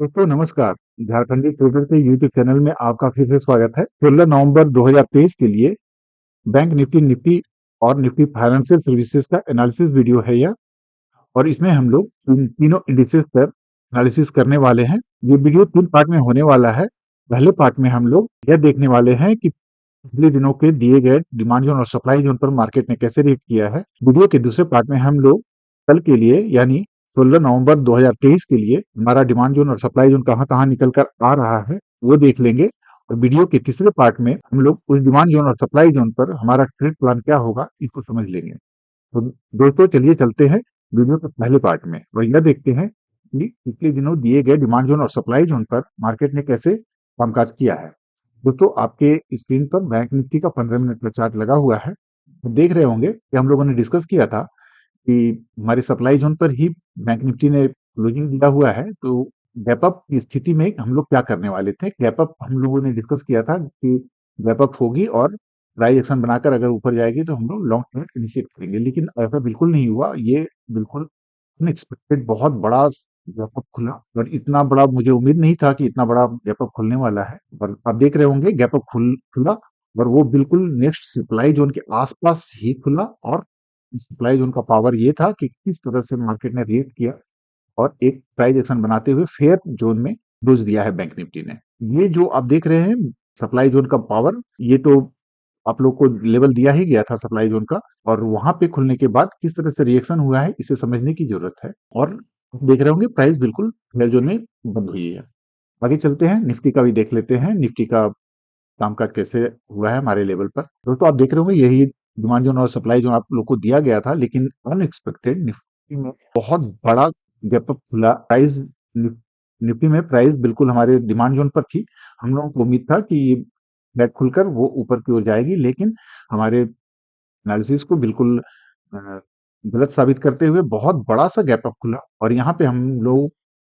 दोस्तों नमस्कार। झारखंडी ट्रेडर के यूट्यूब चैनल में आपका फिर से स्वागत है। 16 नवंबर 2023 के लिए बैंक निफ्टी निफ्टी और निफ्टी फाइनेंशियल सर्विसेज का एनालिसिस वीडियो है यह। और इसमें हम लोग तीनों इंडिसेस पर एनालिसिस करने वाले हैं। ये वीडियो 3 पार्ट में होने वाला है। पहले पार्ट में हम लोग यह देखने वाले हैं कि पिछले दिनों के दिए गए डिमांड जोन और सप्लाई जोन पर मार्केट ने कैसे रिएक्ट किया है। वीडियो के दूसरे पार्ट में हम लोग कल के लिए यानी 16 नवंबर 2023 के लिए हमारा डिमांड जोन और सप्लाई जोन कहाँ-कहाँ निकल कर आ रहा है वो देख लेंगे। और वीडियो के तीसरे पार्ट में हम लोग उस डिमांड जोन और सप्लाई जोन पर हमारा ट्रेड प्लान क्या होगा इसको समझ लेंगे। तो दोस्तों चलिए चलते हैं वीडियो के पहले पार्ट में और यह देखते हैं कि पिछले दिनों दिए गए डिमांड जोन और सप्लाई जोन पर मार्केट ने कैसे कामकाज किया है। दोस्तों आपके स्क्रीन पर बैंक निफ्टी का 15 मिनट का चार्ट लगा हुआ है। तो देख रहे होंगे कि हम लोगों ने डिस्कस किया था कि हमारे सप्लाई जोन पर ही बैंक निफ्टी ने क्लोजिंग दिया हुआ है। तो गैप अप की स्थिति में हम लोग क्या करने वाले थे। गैप अप हम लोगों ने डिस्कस किया था कि गैप अप होगी और प्राइस एक्शन बनाकर अगर ऊपर जाएगी तो हम लोग लॉन्ग ट्रेड इनिशिएट करेंगे, लेकिन ऐसा बिल्कुल नहीं हुआ। ये बिल्कुल अनएक्सपेक्टेड बहुत बड़ा गैप अप खुला और इतना बड़ा मुझे उम्मीद नहीं था कि इतना बड़ा गैप अप खुलने वाला है। और आप देख रहे होंगे गैप अप खुला और वो बिल्कुल नेक्स्ट सप्लाई जोन के आसपास ही खुला। और सप्लाई जोन का पावर ये था कि किस तरह से मार्केट ने रिएक्ट किया और एक प्राइस एक्शन बनाते हुए फेयर जोन में क्लोज दिया है बैंक निफ्टी ने। ये जो आप देख रहे हैं सप्लाई जोन का पावर, ये तो आप लोग को लेवल दिया ही गया था सप्लाई जोन का। और वहां पे खुलने के बाद किस तरह से रिएक्शन हुआ है इसे समझने की जरूरत है। और देख रहे होंगे प्राइस बिल्कुल फेयर जोन में बंद हुई है। आगे चलते हैं, निफ्टी का भी देख लेते हैं। निफ्टी का कामकाज कैसे हुआ है हमारे लेवल पर। दोस्तों आप देख रहे होंगे यही डिमांड जोन और सप्लाई जोन आप लोग को दिया गया था, लेकिन अनएक्सपेक्टेड निफ्टी में बहुत बड़ा गैप अप खुला। प्राइस निफ्टी में प्राइस बिल्कुल हमारे डिमांड जोन पर थी। हम लोगों को उम्मीद था कि गैप खुलकर वो ऊपर की ओर जाएगी, लेकिन हमारे एनालिसिस को बिल्कुल गलत साबित करते हुए बहुत बड़ा सा गैप अप खुला। और यहाँ पे हम लोग,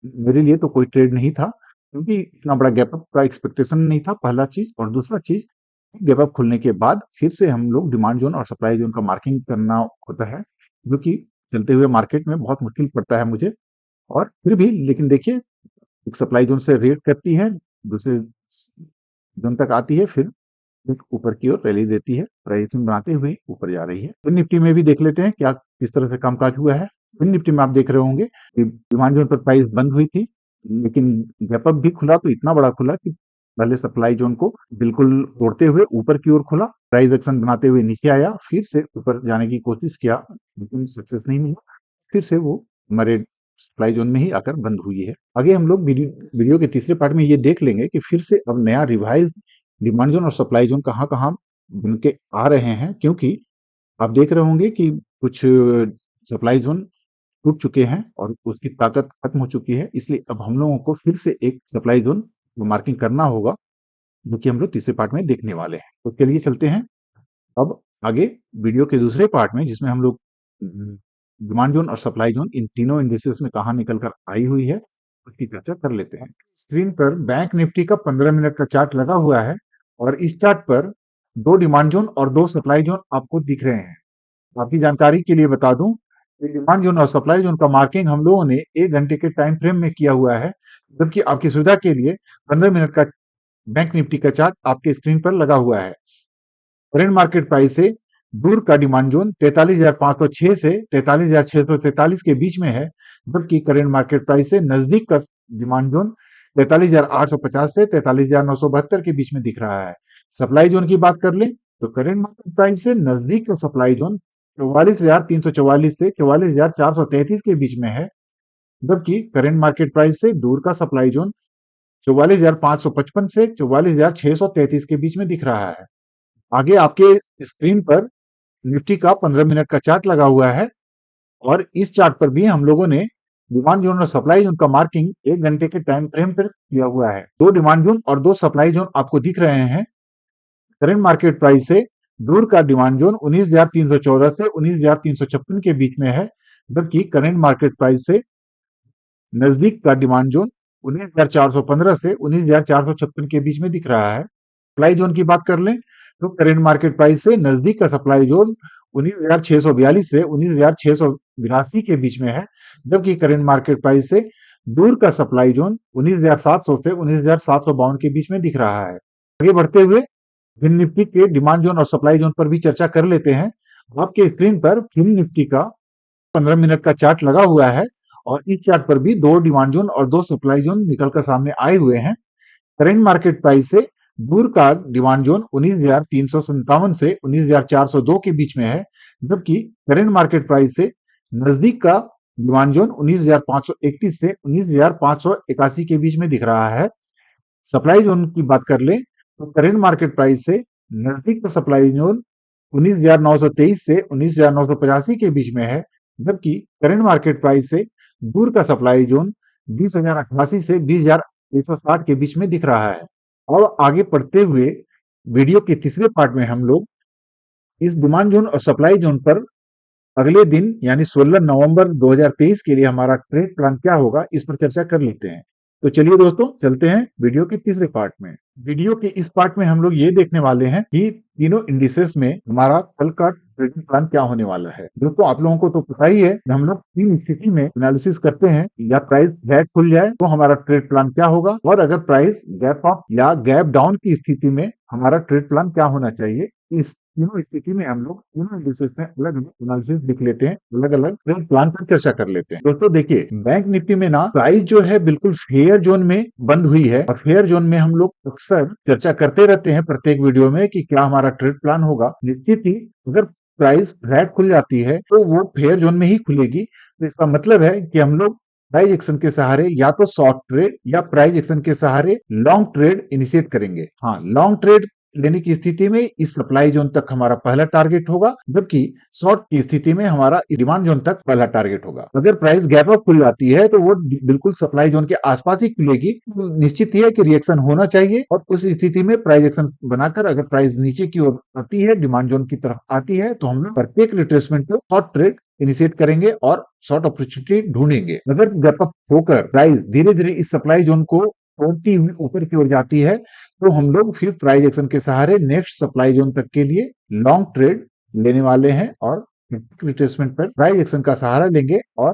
मेरे लिए तो कोई ट्रेड नहीं था क्योंकि इतना बड़ा गैप अप का एक्सपेक्टेशन नहीं था, पहला चीज। और दूसरा चीज, गैप अप खुलने के बाद फिर से हम लोग डिमांड जोन और सप्लाई जोन का मार्किंग करना होता है, जो कि चलते हुए मार्केट में बहुत मुश्किल पड़ता है मुझे। और फिर भी लेकिन देखिए एक सप्लाई जोन से रेट करती है, दूसरे जोन तक आती है, फिर एक ऊपर की ओर रैली देती है, प्राइसिंग बनाते हुए ऊपर जा रही है। फिर निफ्टी में भी देख लेते हैं क्या किस तरह से कामकाज हुआ है। फिर निफ्टी में आप देख रहे होंगे कि डिमांड जोन पर प्राइस बंद हुई थी, लेकिन गैप अप भी खुला तो इतना बड़ा खुला कि पहले सप्लाई जोन को बिल्कुल तोड़ते हुए ऊपर की ओर खुला, प्राइस एक्शन बनाते हुए नीचे आया, फिर से ऊपर जाने की कोशिश किया लेकिन सक्सेस नहीं मिला। फिर से वो हमारे सप्लाई जोन में ही आकर बंद हुई है। आगे हम लोग वीडियो के तीसरे पार्ट में ये देख लेंगे कि फिर से अब नया रिवाइज डिमांड जोन और सप्लाई जोन कहाँ कहाँ बन के आ रहे हैं, क्योंकि आप देख रहे होंगे कि कुछ सप्लाई जोन टूट चुके हैं और उसकी ताकत खत्म हो चुकी है। इसलिए अब हम लोगों को फिर से एक सप्लाई जोन मार्किंग करना होगा, जो कि हम लोग तीसरे पार्ट में देखने वाले हैं। तो चलिए चलते हैं अब आगे वीडियो के दूसरे पार्ट में, जिसमें हम लोग डिमांड जोन और सप्लाई जोन इन तीनों इंडिसेस में कहाँ निकल कर आई हुई है उसकी चर्चा कर लेते हैं। स्क्रीन पर बैंक निफ्टी का 15 मिनट का चार्ट लगा हुआ है और इस चार्ट पर दो डिमांड जोन और दो सप्लाई जोन आपको दिख रहे हैं। आपकी जानकारी के लिए बता दूं कि डिमांड जोन और सप्लाई जोन का मार्किंग हम लोगों ने 1 घंटे के टाइम फ्रेम में किया हुआ है, जबकि आपकी सुविधा के लिए 15 मिनट का बैंक निफ्टी का चार्ट आपके स्क्रीन पर लगा हुआ है। करंट मार्केट प्राइस से दूर का डिमांड जोन 43,506 से 43,643 के बीच में है, जबकि करंट मार्केट प्राइस से नजदीक का डिमांड जोन 43,850 से 43,972 के बीच में दिख रहा है। सप्लाई जोन की बात कर लें तो करंट मार्केट प्राइस से नजदीक का सप्लाई जोन 44,344 से 44,433 के बीच में है, जबकि करंट मार्केट प्राइस से दूर का सप्लाई जोन 44,555 से 44,633 के बीच में दिख रहा है। आगे आपके स्क्रीन पर निफ्टी का 15 मिनट का चार्ट लगा हुआ है और इस चार्ट पर भी हम लोगों ने डिमांड जोन और सप्लाई जोन का मार्किंग 1 घंटे के टाइम फ्रेम पर किया हुआ है। दो डिमांड जोन और दो सप्लाई जोन आपको दिख रहे हैं। करंट मार्केट प्राइस से दूर का डिमांड जोन 19,314 से 19,356 के बीच में है, जबकि करंट मार्केट प्राइस से नजदीक का डिमांड जोन 19,415 से 19,456 के बीच में दिख रहा है। सप्लाई जोन की बात कर लें तो करंट मार्केट प्राइस से नजदीक का सप्लाई जोन 19,642 से 19,682 के बीच में है, जबकि करंट मार्केट प्राइस से दूर का सप्लाई जोन 19,700 से 19,752 के बीच में दिख रहा है। आगे बढ़ते हुए फिन निफ्टी के डिमांड जोन और सप्लाई जोन पर भी चर्चा कर लेते हैं। आपके स्क्रीन पर फिन निफ्टी का 15 मिनट का चार्ट लगा हुआ है और इस चार्ट पर भी 2 डिमांड जोन और 2 सप्लाई जोन निकल कर सामने आए हुए हैं। करंट मार्केट प्राइस से दूर का डिमांड जोन 19,357 से 19,402 के बीच में है, जबकि करंट मार्केट प्राइस से नजदीक का डिमांड जोन 19,531 से 19,581 के बीच में दिख रहा है। सप्लाई जोन की बात कर लें तो करंट मार्केट प्राइस से नजदीक का सप्लाई जोन 19,923 से 19,985 के बीच में है, जबकि करंट मार्केट प्राइस से दूर का सप्लाई जोन 20,088 से 20,160 के बीच में दिख रहा है। और आगे बढ़ते हुए वीडियो के तीसरे पार्ट में हम लोग इस डिमांड जोन और सप्लाई जोन पर अगले दिन यानी 16 नवंबर 2023 के लिए हमारा ट्रेड प्लान क्या होगा, इस पर चर्चा कर लेते हैं। तो चलिए दोस्तों, चलते हैं वीडियो के तीसरे पार्ट में। वीडियो के इस पार्ट में हम लोग ये देखने वाले हैं कि तीनों इंडिसेस में हमारा कल का ट्रेडिंग प्लान क्या होने वाला है। दोस्तों, आप लोगों को तो पता ही है कि हम लोग तीन स्थिति में एनालिसिस करते हैं, या प्राइस गैप खुल जाए तो हमारा ट्रेड प्लान क्या होगा, और अगर प्राइस गैप अप या गैप डाउन की स्थिति में हमारा ट्रेड प्लान क्या होना चाहिए। इस तीनों स्थिति में हम लोग तीनों इंडिसेस में अलग अलग एनालिसिस लिख लेते हैं, अलग अलग ट्रेड प्लान पर चर्चा कर लेते हैं। दोस्तों देखिए, बैंक निफ्टी में ना प्राइस जो है बिल्कुल फेयर जोन में बंद हुई है, और फेयर जोन में हम लोग अक्सर चर्चा करते रहते हैं प्रत्येक वीडियो में कि क्या हमारा ट्रेड प्लान होगा। निश्चित ही अगर प्राइस फ्लैट खुल जाती है तो वो फेयर जोन में ही खुलेगी। तो इसका मतलब है कि हम लोग प्राइस एक्शन के सहारे या तो शॉर्ट ट्रेड या प्राइस एक्शन के सहारे लॉन्ग ट्रेड इनिशिएट करेंगे। हाँ, लॉन्ग ट्रेड लेने की स्थिति में इस सप्लाई जोन तक हमारा पहला टारगेट होगा, जबकि शॉर्ट की स्थिति में हमारा डिमांड जोन तक पहला टारगेट होगा। अगर प्राइस गैप अप खुल जाती है तो वो बिल्कुल सप्लाई जोन के आसपास ही खुलेगी। निश्चित ही है कि रिएक्शन होना चाहिए, और उस स्थिति में प्राइस एक्शन बनाकर अगर प्राइस नीचे की ओर आती है, डिमांड जोन की तरफ आती है, तो हम लोग प्रत्येक रिट्रेसमेंट को शॉर्ट ट्रेड इनिशिएट करेंगे और शॉर्ट अपॉर्चुनिटी ढूंढेंगे। अगर गैप अप होकर प्राइस धीरे धीरे इस सप्लाई जोन को तोड़ती हुई ऊपर की ओर जाती है, तो हम लोग फिर प्राइस एक्शन के सहारे नेक्स्ट सप्लाई जोन तक के लिए लॉन्ग ट्रेड लेने वाले हैं, और प्रत्येक रिट्रेसमेंट पर प्राइस एक्शन का सहारा लेंगे और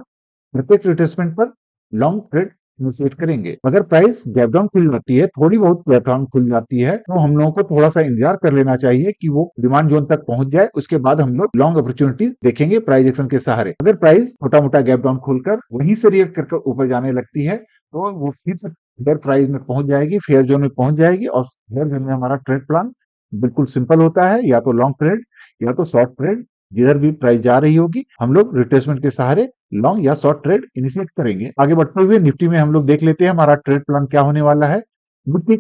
प्रत्येक रिट्रेसमेंट पर लॉन्ग ट्रेड इनिशिएट करेंगे। अगर प्राइस गैप डाउन खुल जाती है, थोड़ी बहुत गैप डाउन खुल जाती है, तो हम लोगों को थोड़ा सा इंतजार कर लेना चाहिए कि वो डिमांड जोन तक पहुंच जाए। उसके बाद हम लोग लॉन्ग अपॉर्चुनिटी देखेंगे प्राइस एक्शन के सहारे। अगर प्राइस छोटा मोटा गैप डाउन खुलकर वहीं से रिएक्ट करके ऊपर जाने लगती है, तो वो फिर से फेयर प्राइस में पहुंच जाएगी, फेयर जोन में पहुंच जाएगी, और फेयर जोन में हमारा ट्रेड प्लान बिल्कुल सिंपल होता है, या तो लॉन्ग ट्रेड या तो शॉर्ट ट्रेड। जिधर भी प्राइस जा रही होगी, हम लोग रिट्रेसमेंट के सहारे लॉन्ग या शॉर्ट ट्रेड इनिशिएट करेंगे। आगे बढ़ते हुए निफ्टी में हम लोग देख लेते हैं हमारा ट्रेड प्लान क्या होने वाला है। निफ्टी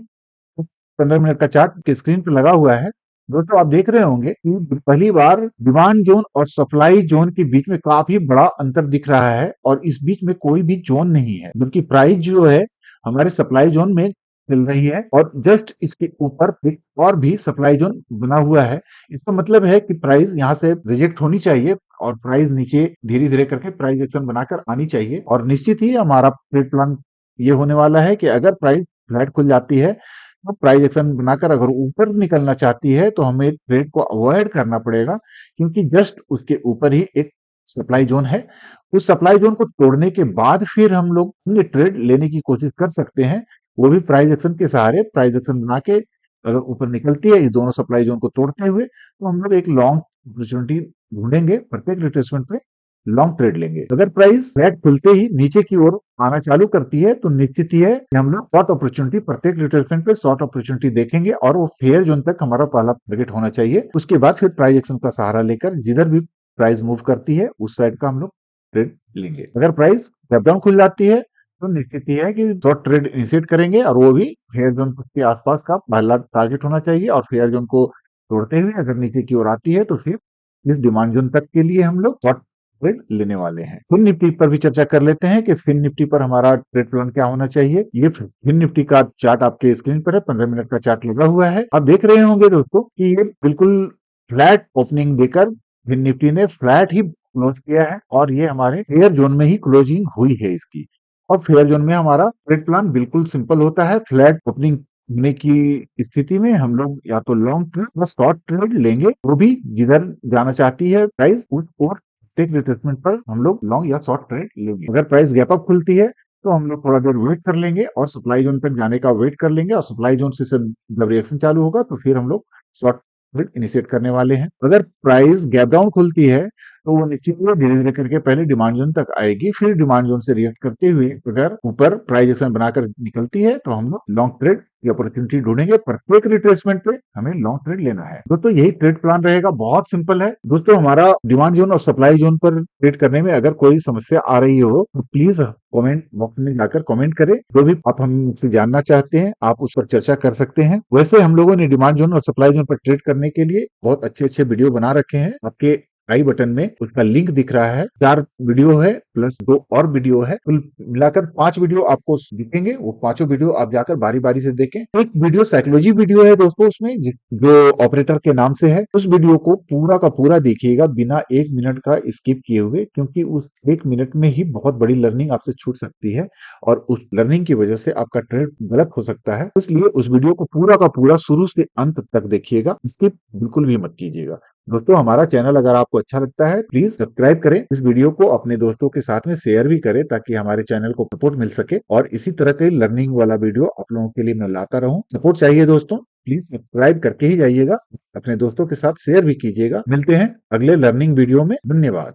15 मिनट का चार्ट की स्क्रीन पर लगा हुआ है। दोस्तों, आप देख रहे होंगे कि पहली बार डिमांड जोन और सप्लाई जोन के बीच में काफी बड़ा अंतर दिख रहा है, और इस बीच में कोई भी जोन नहीं है, जबकि प्राइस जो है हमारे सप्लाई जोन में चल रही है, और जस्ट इसके ऊपर एक और भी सप्लाई जोन बना हुआ है। इसका मतलब है कि प्राइस यहाँ से रिजेक्ट होनी चाहिए, और प्राइस नीचे धीरे धीरे करके प्राइस एक्शन बनाकर आनी चाहिए। और निश्चित ही हमारा ट्रेड प्लान ये होने वाला है कि अगर प्राइस फ्लैट खुल जाती है, तो प्राइस एक्शन बनाकर अगर ऊपर निकलना चाहती है, तो हमें ट्रेड को अवॉइड करना पड़ेगा, क्योंकि जस्ट उसके ऊपर ही एक सप्लाई जोन है। उस सप्लाई जोन को तोड़ने के बाद फिर हम लोग अन्य ट्रेड लेने की कोशिश कर सकते हैं, वो भी प्राइस एक्शन के सहारे। प्राइस एक्शन बना के अगर ऊपर निकलती है इस दोनों सप्लाई जोन को तोड़ते हुए, तो हम लोग एक लॉन्ग अपॉर्चुनिटी ढूंढेंगे, प्रत्येक रिट्रेसमेंट पे लॉन्ग ट्रेड लेंगे। अगर प्राइस फ्लैट खुलते ही नीचे की ओर आना चालू करती है, तो निश्चित ही है कि हम लोग शॉर्ट अपॉर्चुनिटी, प्रत्येक रिट्रेसमेंट पे शॉर्ट अपॉर्चुनिटी देखेंगे, और वो फेयर जोन तक हमारा पहला टारगेट होना चाहिए। उसके बाद फिर प्राइस एक्शन का सहारा लेकर जिधर भी प्राइस मूव करती है उस साइड का हम लोग ट्रेड लेंगे। अगर प्राइस गैप डाउन खुल जाती है, तो निश्चित ही है कि शॉर्ट ट्रेड इनिशिएट करेंगे, और वो भी फेयर जोन के आसपास का पहला टारगेट होना चाहिए। और फेयर जोन को तोड़ते हुए अगर नीचे की ओर आती है, तो फिर इस डिमांड जोन तक के लिए हम लोग शॉर्ट ट्रेड लेने वाले हैं। फिन निफ्टी पर भी चर्चा कर लेते हैं कि फिन निफ्टी पर हमारा ट्रेड प्लान क्या होना चाहिए। ये फिन निफ्टी का चार्ट आपके स्क्रीन पर है, 15 मिनट का चार्ट लगा हुआ है। आप देख रहे होंगे दोस्तों कि ये बिल्कुल फ्लैट ओपनिंग देकर फिन निफ्टी ने फ्लैट ही क्लोज किया है, और ये हमारे फेयर जोन में ही क्लोजिंग हुई है इसकी। और फेयर जोन में हमारा ट्रेड प्लान बिल्कुल सिंपल होता है। फ्लैट ओपनिंग होने की स्थिति में हम लोग या तो लॉन्ग ट्रेड या शॉर्ट ट्रेड लेंगे, वो भी जिधर जाना चाहती है प्राइस उस और प्रत्येक रिट्रेसमेंट पर हम लोग लॉन्ग या शॉर्ट ट्रेड लेंगे। अगर प्राइस गैप अप खुलती है, तो हम लोग थोड़ा देर वेट कर लेंगे और सप्लाई जोन तक जाने का वेट कर लेंगे और सप्लाई जोन से जब रिएक्शन चालू होगा तो फिर हम लोग शॉर्ट ट्रेड इनिशिएट करने वाले हैं। अगर प्राइस गैप डाउन खुलती है तो वो निश्चित ही धीरे धीरे करके पहले डिमांड जोन तक आएगी, फिर डिमांड जोन से रिएक्ट करते हुए अगर ऊपर प्राइस एक्शन बनाकर निकलती है तो हम लोग लॉन्ग ट्रेड की अपॉर्चुनिटी ढूंढेंगे। प्रत्येक रिट्रेसमेंट पे हमें लॉन्ग ट्रेड लेना है दोस्तों, यही ट्रेड प्लान रहेगा। बहुत सिंपल है दोस्तों। हमारा डिमांड जोन और सप्लाई जोन पर ट्रेड करने में अगर कोई समस्या आ रही हो तो प्लीज कमेंट बॉक्स में जाकर कमेंट करें। जो भी आप हमसे जानना चाहते हैं आप उस पर चर्चा कर सकते हैं। वैसे हम लोगों ने डिमांड जोन और सप्लाई जोन पर ट्रेड करने के लिए बहुत अच्छे अच्छे वीडियो बना रखे हैं। आपके आई बटन में उसका लिंक दिख रहा है। 4 वीडियो है प्लस 2 और वीडियो है, कुल मिलाकर 5 वीडियो आपको दिखेंगे। वो पांचों वीडियो आप जाकर बारी बारी से देखें। एक वीडियो साइकोलॉजी वीडियो है दोस्तों, उसमें जो ऑपरेटर के नाम से है, उस वीडियो को पूरा का पूरा देखिएगा बिना 1 मिनट का स्किप किए हुए, क्योंकि उस 1 मिनट में ही बहुत बड़ी लर्निंग आपसे छूट सकती है और उस लर्निंग की वजह से आपका ट्रेड गलत हो सकता है। इसलिए उस वीडियो को पूरा का पूरा शुरू से अंत तक देखिएगा, स्किप बिल्कुल भी मत कीजिएगा। दोस्तों हमारा चैनल अगर आपको अच्छा लगता है प्लीज सब्सक्राइब करें, इस वीडियो को अपने दोस्तों के साथ में शेयर भी करें ताकि हमारे चैनल को सपोर्ट मिल सके और इसी तरह के लर्निंग वाला वीडियो आप लोगों के लिए मैं लाता रहूं। सपोर्ट चाहिए दोस्तों, प्लीज सब्सक्राइब करके ही जाइएगा, अपने दोस्तों के साथ शेयर भी कीजिएगा। मिलते हैं अगले लर्निंग वीडियो में। धन्यवाद।